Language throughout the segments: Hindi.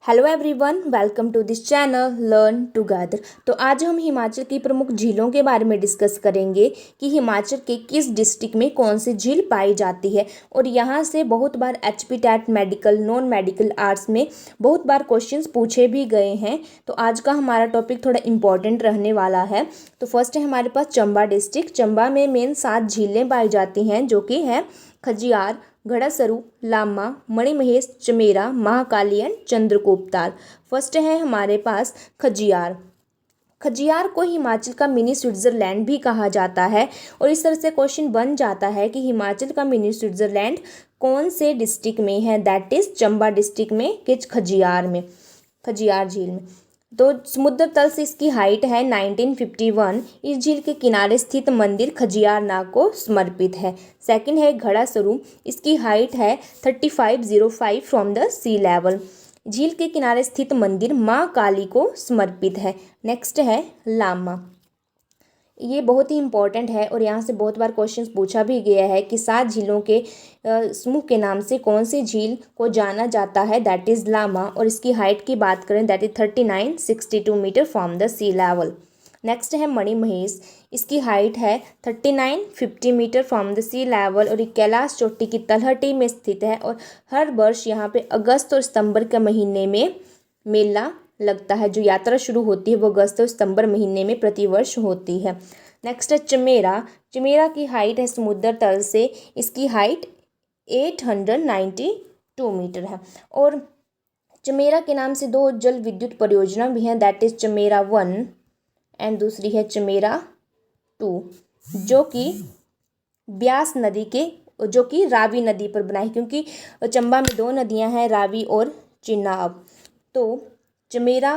Hello everyone, welcome to this channel learn together. तो आज हम हिमाचल की प्रमुख झीलों के बारे में डिस्कस करेंगे कि हिमाचल के किस डिस्ट्रिक्ट में कौन सी झील पाई जाती है। और यहाँ से बहुत बार HP TET medical non medical arts में बहुत बार क्वेश्चंस पूछे भी गए हैं। तो आज का हमारा टॉपिक थोड़ा इंपॉर्टेंट रहने वाला है। तो फर्स्ट है हमारे पास चंबा डिस्ट्रिक्ट। चंबा में मेन 7 झीलें पाई जाती हैं, जो कि है खजियार, घड़ासरू, लामा, मणिमहेश, चमेरा, महाकाली एंड चंद्रकोपताल। फर्स्ट है हमारे पास खजियार। खजियार को हिमाचल का मिनी स्विट्जरलैंड भी कहा जाता है। और इस तरह से क्वेश्चन बन जाता है कि हिमाचल का मिनी स्विट्जरलैंड कौन से डिस्ट्रिक्ट में है, दैट इज चंबा डिस्ट्रिक्ट में, कि खजियार में, खजियार झील में। तो समुद्र तल से इसकी हाइट है 1951। इस झील के किनारे स्थित मंदिर खजियार नाग को समर्पित है। सेकंड है घड़ासरू। इसकी हाइट है 3505 फ्रॉम द सी लेवल। झील के किनारे स्थित मंदिर माँ काली को समर्पित है। नेक्स्ट है लामा। ये बहुत ही इंपॉर्टेंट है और यहाँ से बहुत बार क्वेश्चंस पूछा भी गया है कि 7 झीलों के समूह के नाम से कौन सी झील को जाना जाता है, दैट इज़ लामा। और इसकी हाइट की बात करें that is 3962 metre from the sea level. Next है मणिमहेश। इसकी हाइट है 3950 metre from the sea level और ये कैलाश चोटी की तलहटी में स्थित है। और हर वर्ष यहाँ पे अगस्त और सितंबर के महीने में मेला लगता है। जो यात्रा शुरू होती है वो अगस्त और सितंबर महीने में प्रतिवर्ष होती है। नेक्स्ट है चमेरा। चमेरा की हाइट है समुद्र तल से, इसकी हाइट 892 मीटर है। और चमेरा के नाम से 2 जल विद्युत परियोजना भी हैं, दैट इज चमेरा 1 एंड दूसरी है चमेरा 2, जो कि ब्यास नदी के, जो कि रावी नदी पर बनाई, क्योंकि चंबा में 2 नदियां हैं, रावी और चिनाब। तो चमेरा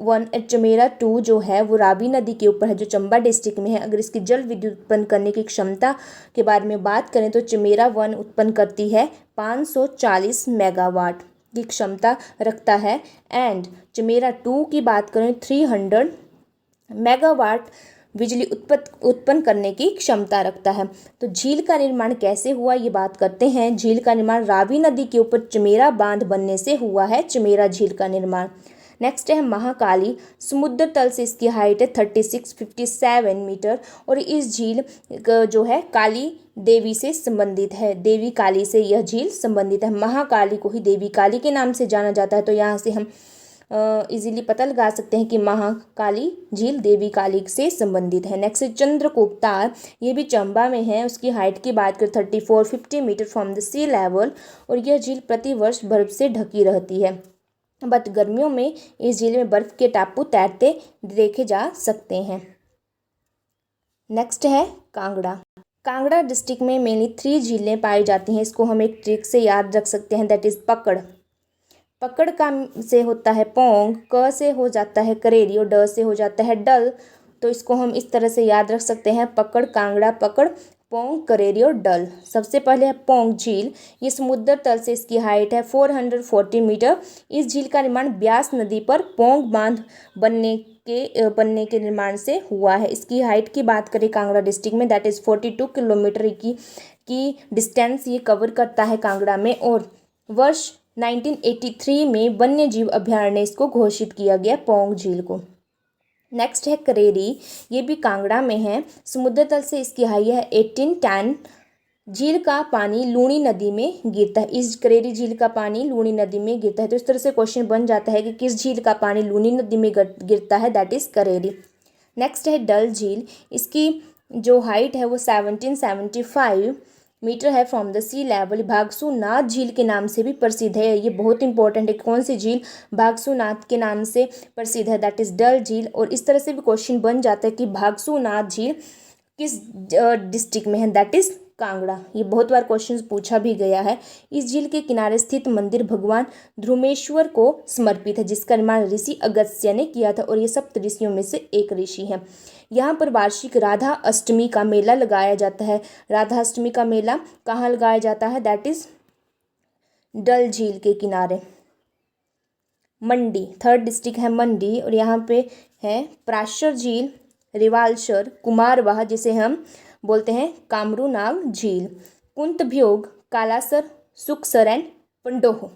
1 और चमेरा 2 जो है वो रावी नदी के ऊपर है, जो चंबा डिस्ट्रिक्ट में है। अगर इसकी जल विद्युत उत्पन्न करने की क्षमता के बारे में बात करें तो चमेरा 1 उत्पन्न करती है 540 मेगावाट की क्षमता रखता है। एंड चमेरा 2 की बात करें 300 मेगावाट बिजली उत्पन्न करने की क्षमता रखता है। तो झील का निर्माण कैसे हुआ ये बात करते हैं। झील का निर्माण रावी नदी के ऊपर चमेरा बांध बनने से हुआ है, चमेरा झील का निर्माण। नेक्स्ट है महाकाली। समुद्र तल से इसकी हाइट है 3657 मीटर और इस झील जो है काली देवी से संबंधित है, देवी काली से यह झील संबंधित है। महाकाली को ही देवी काली के नाम से जाना जाता है। तो यहाँ से हम इजीली पता लगा सकते हैं कि महाकाली झील देवी काली से संबंधित है। नेक्स्ट है चंद्रकोपताल। ये भी चंबा में है। उसकी हाइट की बात करें 3450 metre from the sea level और यह झील प्रतिवर्ष बर्फ से ढकी रहती है, बट गर्मियों में इस झील में बर्फ के टापू तैरते देखे जा सकते हैं। नेक्स्ट है कांगड़ा। कांगड़ा डिस्ट्रिक्ट में मेनली 3 झीलें पाई जाती हैं। इसको हम एक ट्रिक से याद रख सकते हैं, दैट इज पकड़। पकड़ का से होता है पोंग, क से हो जाता है करेरी और ड से हो जाता है डल। तो इसको हम इस तरह से याद रख सकते हैं, पकड़ कांगड़ा, पकड़ पोंग, करेरी और डल। सबसे पहले है पोंग झील। ये समुद्र तल से इसकी हाइट है 440 मीटर। इस झील का निर्माण ब्यास नदी पर पोंग बांध बनने के निर्माण से हुआ है। इसकी हाइट की बात करें कांगड़ा डिस्ट्रिक्ट में, दैट इज 42 किलोमीटर की डिस्टेंस ये कवर करता है कांगड़ा में। और वर्ष 1983 में वन्य जीव अभयारण्य इसको घोषित किया गया, पोंग झील को। नेक्स्ट है करेरी। ये भी कांगड़ा में है। समुद्र तल से इसकी हाइट है 1810। झील का पानी लूणी नदी में गिरता है। इस करेरी झील का पानी लूणी नदी में गिरता है। तो इस तरह से क्वेश्चन बन जाता है कि किस झील का पानी लूणी नदी में गिरता है, दैट इज करेरी। नेक्स्ट है डल झील। इसकी जो हाइट है वो 1775 मीटर है from the sea level. Bhagsunath झील के नाम से भी प्रसिद्ध है। ये बहुत इंपॉर्टेंट है, कौन सी झील भागसूनाथ के नाम से प्रसिद्ध है, दैट इज डल झील। और इस तरह से भी क्वेश्चन बन जाता है कि भागसूनाथ झील किस डिस्ट्रिक्ट में है, दैट इज कांगड़ा। ये बहुत बार क्वेश्चन पूछा भी गया है। इस झील के किनारे स्थित मंदिर भगवान ध्रुमेश्वर को समर्पित है, जिसका निर्माण ऋषि अगस्त्य ने किया था और ये सप्त ऋषियों में से एक ऋषि है। यहाँ पर वार्षिक राधा अष्टमी का मेला लगाया जाता है। राधा अष्टमी का मेला कहाँ लगाया जाता है, दैट इज डल झील के किनारे। मंडी, 3rd डिस्ट्रिक्ट है मंडी और यहाँ पे है प्राशर झील, रिवालसर, कुमारवाह जिसे हम बोलते हैं कामरूनाग झील, कुंतभ्योग, कालासर, सुखसर एंड पंडोह।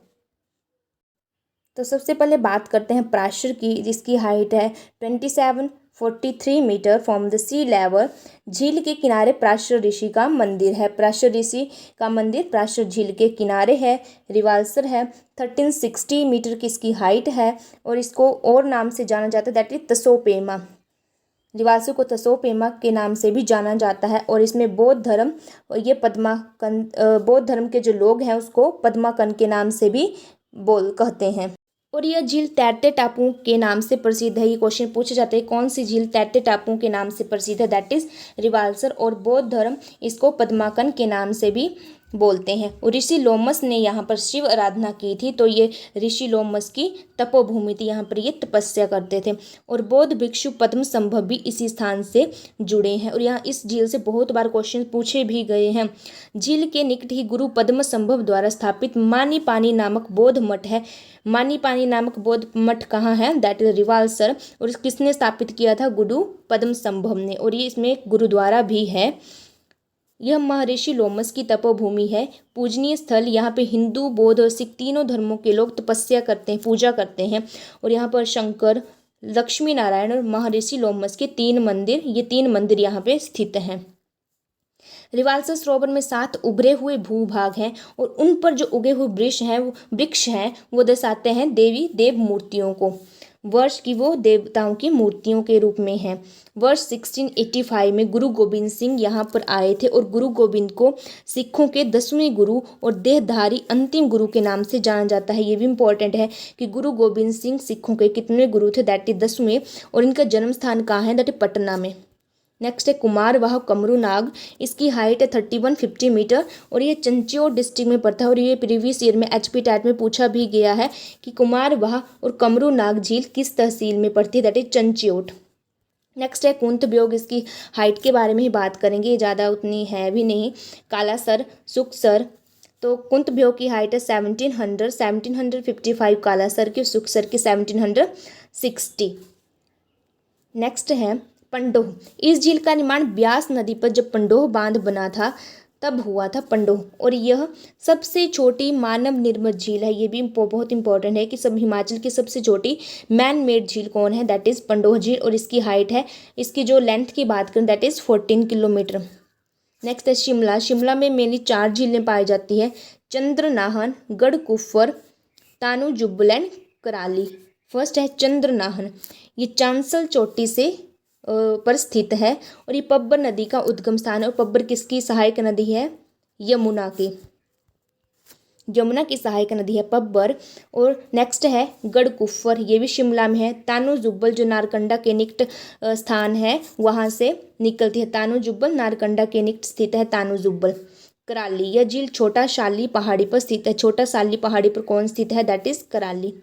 तो सबसे पहले बात करते हैं प्राशर की, जिसकी हाइट है 2743 metre from the sea level. झील के किनारे प्राशर ऋषि का मंदिर है। प्राशर ऋषि का मंदिर प्राशर झील के किनारे है। रिवाल्सर है, 1360 मीटर की इसकी हाइट है और इसको और नाम से जाना जाता है, दैट इज तसोपेमा। रिवाल्सर को तसोपेमा के नाम से भी जाना जाता है और इसमें बौद्ध धर्म और ये पद्माकन बौद्ध धर्म के जो लोग हैं उसको पद्माकन के नाम से भी कहते हैं। और यह झील तैरते टापुओं के नाम से प्रसिद्ध है। ये क्वेश्चन पूछे जाते हैं कौन सी झील तैरते टापुओं के नाम से प्रसिद्ध है, दैट इज रिवाल्सर। और बौद्ध धर्म इसको पद्माकन के नाम से भी बोलते हैं। और ऋषि लोमस ने यहाँ पर शिव आराधना की थी, तो ये ऋषि लोमस की तपोभूमि थी, यहाँ पर ये तपस्या करते थे। और बौद्ध भिक्षु पद्म संभव भी इसी स्थान से जुड़े हैं और यहाँ इस झील से बहुत बार क्वेश्चन पूछे भी गए हैं। झील के निकट ही गुरु पद्म संभव द्वारा स्थापित मानीपानी नामक बौद्ध मठ है। मानीपानी नामक बौद्ध मठ कहाँ है, दैट इज रिवाल्सर। और किसने स्थापित किया था, गुरु पद्म संभव ने। और ये इसमें एक गुरुद्वारा भी है। यह महर्षि लोमस की तपोभूमि है, पूजनीय स्थल। यहाँ पे हिंदू, बौद्ध और सिख तीनों धर्मों के लोग तपस्या करते हैं, पूजा करते हैं। और यहाँ पर शंकर, लक्ष्मी नारायण और महर्षि लोमस के ये तीन मंदिर यहाँ पे स्थित हैं। रिवाल्सर सरोवर में 7 उभरे हुए भूभाग हैं और उन पर जो उगे हुए वृक्ष हैं वो दर्शाते हैं देवी देव मूर्तियों को। वर्ष की वो देवताओं की मूर्तियों के रूप में है। वर्ष 1685 में गुरु गोबिंद सिंह यहाँ पर आए थे और गुरु गोबिंद को सिखों के 10वें गुरु और देहधारी अंतिम गुरु के नाम से जाना जाता है। ये भी इंपॉर्टेंट है कि गुरु गोबिंद सिंह सिखों के कितने गुरु थे, दैट इज 10वें। और इनका जन्म स्थान कहाँ है, दैट इज पटना में। नेक्स्ट है कुमारवाह कमरू नाग। इसकी हाइट है 3150 मीटर और ये चंचौड़ डिस्ट्रिक्ट में पड़ता है। और ये प्रीवियस ईयर में एचपी टैट में पूछा भी गया है कि कुमारवाह और कमरू नाग झील किस तहसील में पड़ती है, दैट इज चंचौड़। नेक्स्ट है कुंतब्योग। इसकी हाइट के बारे में ही बात करेंगे, ज़्यादा उतनी है भी नहीं। कालासर, सुखसर। तो कुंतब्योग की हाइट है 1755 कालासर की, सुखसर की 1760। नेक्स्ट है पंडोह। इस झील का निर्माण ब्यास नदी पर जब पंडोह बांध बना था तब हुआ था पंडोह। और यह सबसे छोटी मानव निर्मित झील है। ये भी बहुत इंपॉर्टेंट है कि सब हिमाचल की सबसे छोटी मैन मेड झील कौन है, दैट इज पंडोह झील। और इसकी हाइट है, इसकी जो लेंथ की बात करें दैट इज 14 किलोमीटर। नेक्स्ट है शिमला। शिमला में मेनली 4 झीलें पाई जाती है, चंद्रनाहन, गढ़कुफर, तानू जुब्बल एंड कराली। फर्स्ट है चंद्रनाहन। ये चांसल चोटी से पर स्थित है और ये पब्बर नदी का उद्गम स्थान है। और पब्बर किसकी सहायक नदी है, यमुना की सहायक नदी है पब्बर। और नेक्स्ट है गढ़कुफर, ये भी शिमला में है। तानू जुब्बल जो नारकंडा के निकट स्थान है वहाँ से निकलती है। तानू जुब्बल नारकंडा के निकट स्थित है तानू जुब्बल। कराली, यह झील छोटा शाली पहाड़ी पर स्थित है। छोटा शाली पहाड़ी पर कौन स्थित है, दैट इज कराली।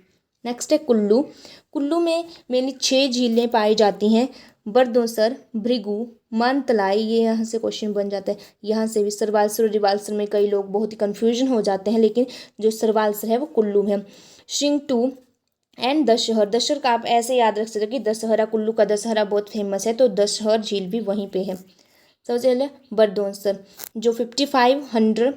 नेक्स्ट है कुल्लू। कुल्लू में मेनली 6 झीलें पाई जाती हैं, बरदोसर, भृगु, मानतलाई। ये यहाँ से क्वेश्चन बन जाता है। यहाँ से भी सरवालसर और रिवाल्सर में कई लोग बहुत ही कन्फ्यूजन हो जाते हैं, लेकिन जो सरवालसर है वो कुल्लू में है। श्रिंगटू एंड दशहर। दशहर का आप ऐसे याद रख सकते हो कि दशहरा, कुल्लू का दशहरा बहुत फेमस है, तो दशहर झील भी वहीं पे है। सबसे पहले बरदोसर जो 5500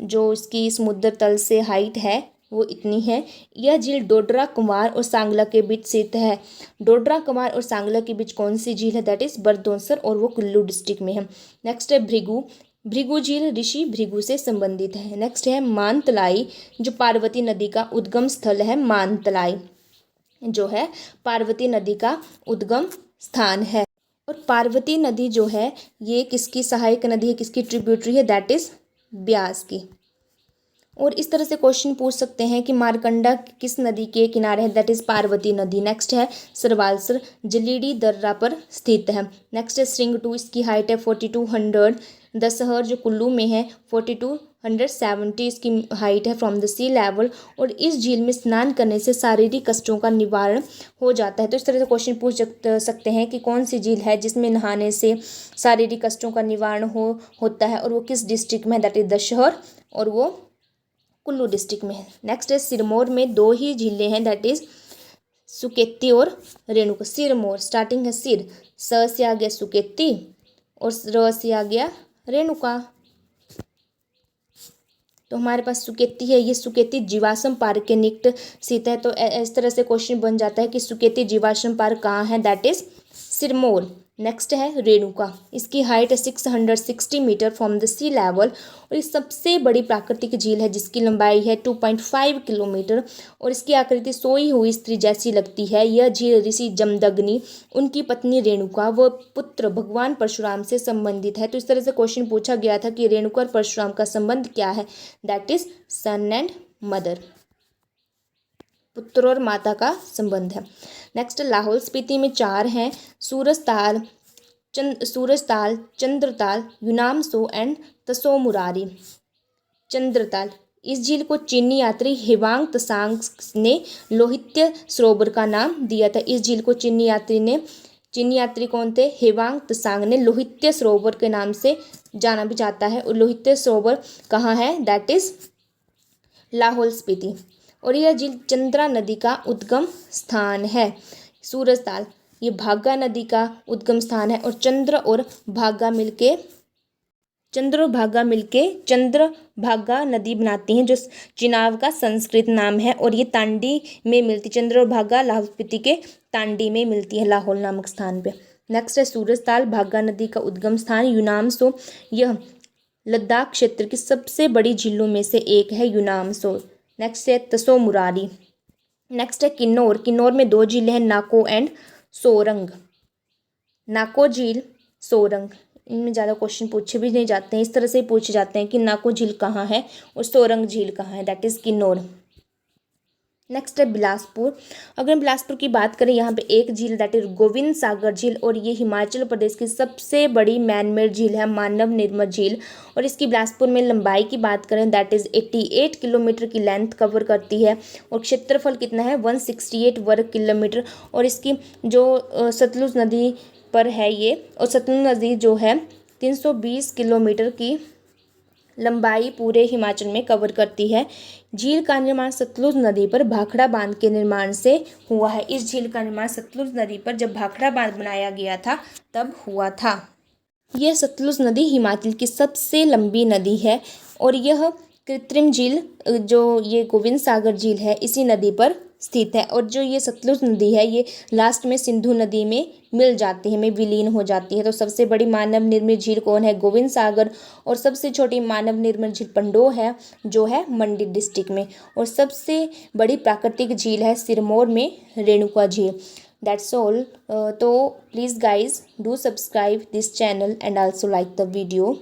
जो इसकी समुद्र तल से हाइट है वो इतनी है। यह झील डोडरा कुमार और सांगला के बीच स्थित है। डोडरा कुमार और सांगला के बीच कौन सी झील है, दैट इज बरदोसर और वो कुल्लू डिस्ट्रिक्ट में है। नेक्स्ट है भृगु। भृगु झील ऋषि भृगु से संबंधित है। नेक्स्ट है मानतलाई जो पार्वती नदी का उद्गम स्थल है। मानतलाई जो है पार्वती नदी का उद्गम स्थान है। और पार्वती नदी जो है ये किसकी सहायक नदी है, किसकी ट्रिब्यूटरी है, दैट इज ब्यास की। और इस तरह से क्वेश्चन पूछ सकते हैं कि मारकंडा किस नदी के किनारे है, दैट इज पार्वती नदी। नेक्स्ट है सरवालसर जलीडी दर्रा पर स्थित है। नेक्स्ट है श्रिंगटू, इसकी हाइट है 4200। दशहर जो कुल्लू में है 4270 इसकी हाइट है फ्रॉम द सी लेवल। और इस झील में स्नान करने से शारीरिक कष्टों का निवारण हो जाता है। तो इस तरह से क्वेश्चन पूछ सकते हैं कि कौन सी झील है जिसमें नहाने से शारीरिक कष्टों का निवारण होता है और वो किस डिस्ट्रिक्ट में है, दैट इज दशहर और वो कुल्लू डिस्ट्रिक्ट में है। नेक्स्ट है सिरमौर में 2 ही झीलें हैं, दैट इज सुकेती और रेणुका। सिरमौर स्टार्टिंग है सिर, स से आ गया सुकेती और र से आ गया रेणुका। तो हमारे पास सुकेती है, ये सुकेती जीवाश्म पार्क के निकट स्थित है। तो इस तरह से क्वेश्चन बन जाता है कि सुकेती जीवाश्म पार्क कहाँ है, दैट इज सिरमौर। नेक्स्ट है रेणुका, इसकी हाइट है 660 metre from the sea level और ये सबसे बड़ी प्राकृतिक झील है जिसकी लंबाई है 2.5 किलोमीटर और इसकी आकृति सोई हुई स्त्री जैसी लगती है। यह झील ऋषि जमदग्नि, उनकी पत्नी रेणुका व पुत्र भगवान परशुराम से संबंधित है। तो इस तरह से क्वेश्चन पूछा गया था कि रेणुका और परशुराम का संबंध क्या है, that is son and mother, पुत्र और माता का संबंध है। नेक्स्ट लाहौल स्पीति में 4 हैं, सूरजताल, चंद्रताल, युनामसो एंड तसो मुरारी। चंद्रताल, इस झील को चीनी यात्री हेवांग त्सांग ने लोहित्य सरोवर का नाम दिया था। इस झील को चीनी यात्री कौन थे, हेवांग त्सांग ने लोहित्य सरोवर के नाम से जाना भी जाता है। और लोहित्य सरोवर कहाँ है, दैट इज लाहौल स्पीति। और यह झील चंद्रा नदी का उद्गम स्थान है। सूरजताल, ये भागा नदी का उद्गम स्थान है और चंद्र और भागा मिलके चंद्रभागा नदी बनाती हैं जो चिनाब का संस्कृत नाम है और ये तांडी में मिलती, चंद्रभागा लाहौल स्पीति के तांडी में मिलती है लाहौल नामक स्थान पे। नेक्स्ट है सूरजताल, भागा नदी का उद्गम स्थान युनामसो, यह लद्दाख क्षेत्र की सबसे बड़ी झीलों में से एक है युनामसो। नेक्स्ट है तसो मुरारी। नेक्स्ट है किन्नौर में 2 झीलें हैं, नाको एंड सोरंग। नाको झील, सोरंग, इनमें ज़्यादा क्वेश्चन पूछे भी नहीं जाते हैं, इस तरह से ही पूछे जाते हैं कि नाको झील कहाँ है और सोरंग झील कहाँ है, दैट इज़ किन्नौर। नेक्स्ट है बिलासपुर। अगर हम बिलासपुर की बात करें, यहाँ पे एक झील दैट इज गोविंद सागर झील और ये हिमाचल प्रदेश की सबसे बड़ी मैनमेड झील है, मानव निर्मित झील। और इसकी बिलासपुर में लंबाई की बात करें दैट इज़ 88 किलोमीटर की लेंथ कवर करती है और क्षेत्रफल कितना है 168 वर्ग किलोमीटर। और इसकी जो सतलुज नदी पर है ये, और सतलुज नदी जो है 320 किलोमीटर की लंबाई पूरे हिमाचल में कवर करती है। झील का निर्माण सतलुज नदी पर भाखड़ा बांध के निर्माण से हुआ है। इस झील का निर्माण सतलुज नदी पर जब भाखड़ा बांध बनाया गया था तब हुआ था। यह सतलुज नदी हिमाचल की सबसे लंबी नदी है और यह कृत्रिम झील जो ये गोविंद सागर झील है इसी नदी पर स्थित है। और जो ये सतलुज नदी है ये लास्ट में सिंधु नदी में मिल जाती है, में विलीन हो जाती है। तो सबसे बड़ी मानव निर्मित झील कौन है, गोविंद सागर। और सबसे छोटी मानव निर्मित झील पंडो है जो है मंडी डिस्ट्रिक्ट में। और सबसे बड़ी प्राकृतिक झील है सिरमौर में रेणुका झील। That's all. तो please guys do subscribe this channel and also like the video.